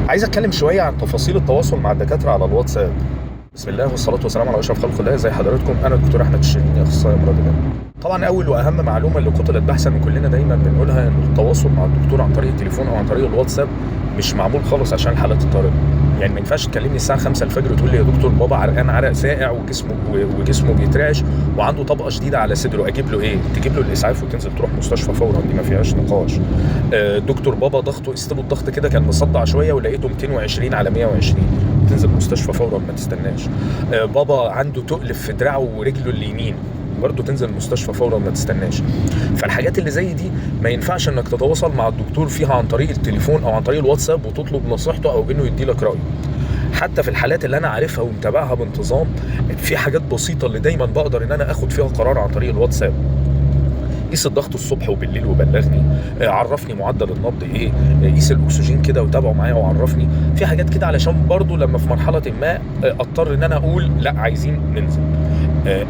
عايز اتكلم شويه عن تفاصيل التواصل مع الدكاتره على الواتساب. بسم الله والصلاه والسلام على اشرف خلق الله. ازي حضراتكم؟ انا الدكتور احمد الشريني، اخصائي امراض القلب. طبعا اول واهم معلومه اللي قتلت بحثا وكلنا دايما بنقولها ان التواصل مع الدكتور عن طريق التليفون او عن طريق الواتساب مش معمول خالص عشان الحالات الطارئه. يعني ما ينفعش تكلمني الساعه 5 الفجر وتقول لي يا دكتور بابا عرقان عرق ساقع وجسمه بيترعش وعنده طبقه شديده على صدره، اجيب له ايه؟ تجيب له الاسعاف وتنزل تروح مستشفى فورا، دي ما فيهاش نقاش. دكتور بابا ضغطه قست له الضغط كده كان مصدع شويه ولقيته 220 على 120، تنزل مستشفى فورا ما تستناش. بابا عنده تقل في دراعه ورجله اليمين، برضه تنزل المستشفى فورا ما تستناش. فالحاجات اللي زي دي ما ينفعش انك تتواصل مع الدكتور فيها عن طريق التليفون او عن طريق الواتساب وتطلب نصيحته او انه يدي لك رايه. حتى في الحالات اللي انا عارفها ومتابعها بانتظام، في حاجات بسيطه اللي دايما بقدر ان انا اخد فيها قرار عن طريق الواتساب. قيس الضغط الصبح وبالليل وبلغني، عرفني معدل النبض ايه، قيس الاكسجين كده وتابعه معايا وعرفني. في حاجات كده علشان برضو لما في مرحله ما اضطر ان انا اقول لا عايزين ننزل.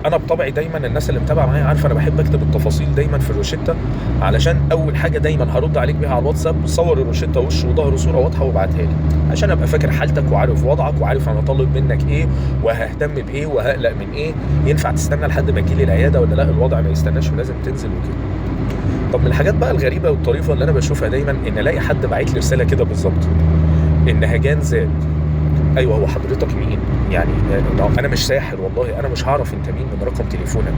انا بطبعي دايما الناس اللي متابعه معايا عارفه انا بحب اكتب التفاصيل دايما في الروشته، علشان اول حاجه دايما هرد عليك بيها على الواتساب صور الروشته وش وظهر صوره واضحه وابعتها لي، عشان ابقى فاكر حالتك وعارف وضعك وعارف انا طالب منك ايه وههتم بايه وهقلق من ايه، ينفع تستنى لحد ما تجيلي العياده ولا لا الوضع ما يستناش ولازم تنزل وكده. طب من الحاجات بقى الغريبه والطريفه اللي انا بشوفها دايما ان الاقي حد باعت لي رساله كده بالظبط، النهجان زاد. ايوه، هو حضرتك مين؟ يعني انا مش ساحر والله، انا مش هعرف انت مين من رقم تليفونك.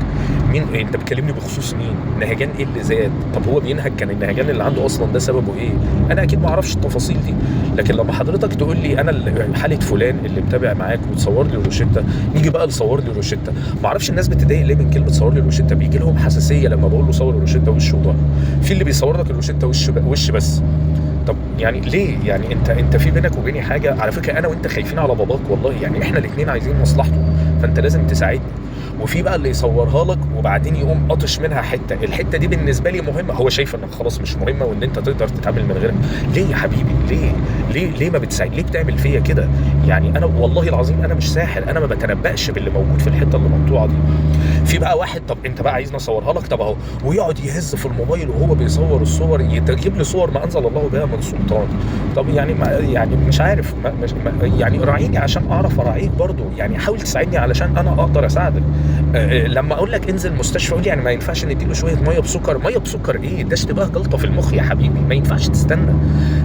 مين انت بتكلمني بخصوص مين؟ نهجان ايه اللي زاد؟ طب هو بينهج كان النهجان اللي عنده اصلا ده سببه ايه؟ انا اكيد ما اعرفش التفاصيل دي، لكن لما حضرتك تقول لي انا حاله فلان اللي متابع معاك وتصور لي روشته، نيجي بقى لصور لي روشته. ما اعرفش الناس بتضايق ليه من كلمه صور لي روشته، بيجي لهم حساسيه لما بقول له صور الروشته وش وظهر. في اللي بيصور لك الروشته وش بس. طب يعني ليه؟ يعني انت في بينك وبيني حاجه، على فكره انا وانت خايفين على باباك والله، يعني احنا الاثنين عايزين مصلحته، فانت لازم تساعدني. وفي بقى اللي يصورها لك وبعدين يقوم قاطش منها حته، الحته دي بالنسبه لي مهمه، هو شايف انك خلاص مش مهمه وان انت تقدر تتعامل من غيرها. ليه يا حبيبي؟ ليه ما بتساعد؟ ليه بتعمل فيا كده؟ يعني انا والله العظيم انا مش ساحر، انا ما بتنبأش باللي موجود في الحته اللي مقطوعه دي. في بقى واحد طب انت بقى عايزني اصورها لك، طب اهو، ويقعد يهز في الموبايل وهو بيصور الصور، يجيب لي صور ما انزل الله بها من سلطان. طب يعني مش عارف يعني راعيني عشان اعرف اراعيك برضو، يعني حاول تساعدني علشان انا اقدر اساعدك. لما اقول لك انزل مستشفى قول لي يعني ما ينفعش نديله شويه ميه بسكر؟ ميه بسكر ايه ده؟ اشتباه جلطه في المخ يا حبيبي، ما ينفعش تستنى.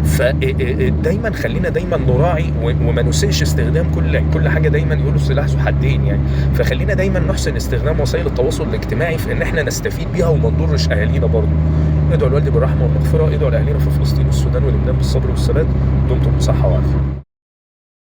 فدايما خلينا دايما نراعي وما نسيئش استخدام كل حاجه، دايما يقولوا السلاح ذو حدين يعني. فخلينا دايما نحسن استخدام وسائل التواصل الاجتماعي في ان احنا نستفيد بيها وما نضرش اهالينا برضه. ادعوا الوالد بالرحمه والمغفره، ادعوا لاهالينا في فلسطين والسودان ولبنان بالصبر والثبات. دمتم بصحه وعافيه.